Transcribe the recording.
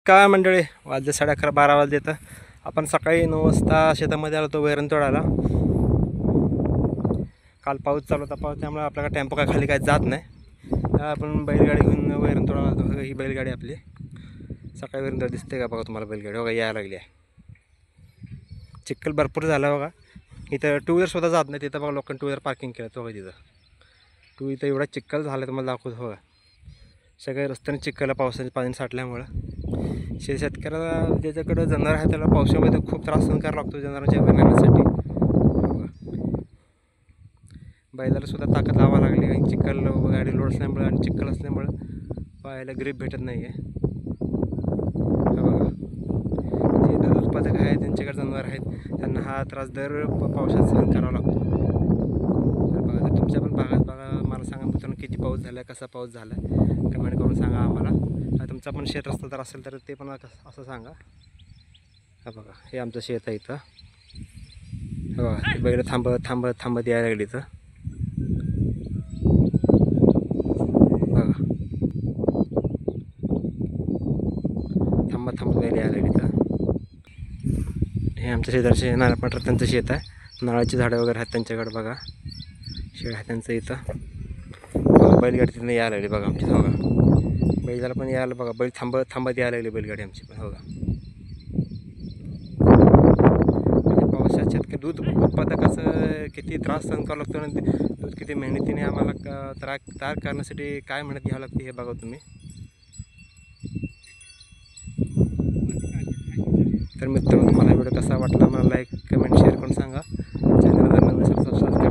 नमस्कार मंडळी, वाजले 11:30-12 वाजले. तर आपण सकाळी 9 वाजता शेतामध्ये आलो तो वैरण तोडायला. काल पाऊस चालू होता, पाऊस त्यामुळे आपल्याला टेम्पो काय खाली काय जात नाही. आपण बैलगाडी घेऊन वैरण तोडायला आलो. ही बैलगाडी आपली सकाळी वैरण तोड दिसते का बघा तुम्हाला. बैलगाडी बघा यायला लागली आहे. चिखल भरपूर झाला बघा. इथं टू व्हीलर सुद्धा जात नाही. तिथं बघा लोकांनी टू व्हीलर पार्किंग केलं तो बघा. तिथं इथं एवढा चिखल झाला तुम्हाला दाखवतो बघा. सगळ्या रस्त्याने चिखल पावसाचे पाणी साठल्यामुळं शेतकऱ्याला ज्याच्याकडं जनावर आहे त्याला पावसामध्ये खूप त्रास सहन करावा लागतो जनावरांच्या नेण्यासाठी. बैलाला सुद्धा ताकद लावावं लागली. आणि चिखल गाडी लोड असल्यामुळं आणि चिखल असल्यामुळं पायाला ग्रीप भेटत नाही आहे. बघा, जे दूध उत्पादक आहेत त्यांच्याकडे जनावर आहेत त्यांना हा त्रास दर पावसात सहन करावा लागतो. बघा, तर तुमच्या पण भागात बघा, मला सांगा मित्रांनो किती पाऊस झाला आहे, कसा पाऊस झाला आहे कमेंट करून सांगा आम्हाला. तुमचा पण शेत रस्ता जर असेल तर ते पण असं सांगा. हा बघा, हे आमचं शेत आहे इथं. बघा बैल थांबत यायला लागली इथं. बघा थांबत बैल यायला लागली इथं. हे आमच्या शेजारचे नारळ पांढर त्यांचं शेत आहे. नारळाची झाडं वगैरे आहेत त्यांच्याकडे बघा. शेळ आहे त्यांचं इथं. बैलगाडी तिथं यायला लागली बघा आमची. बघा बैलाला पण यायला बघा. बैल थांबत यायला लागली बैलगाडी आमची पण. बघा म्हणजे पावसात शेतकरी दूध उत्पादकाचं किती त्रास सहन करावं लागतो आणि दूध किती मेहनतीने आम्हाला तयार करण्यासाठी काय मेहनत घ्यावं लागते हे बघा तुम्ही. तर मित्रांनो तुम्हाला व्हिडिओ कसा वाटला मला लाईक कमेंट शेअर करून सांगा. चॅनलला नवीन सबस्क्राईब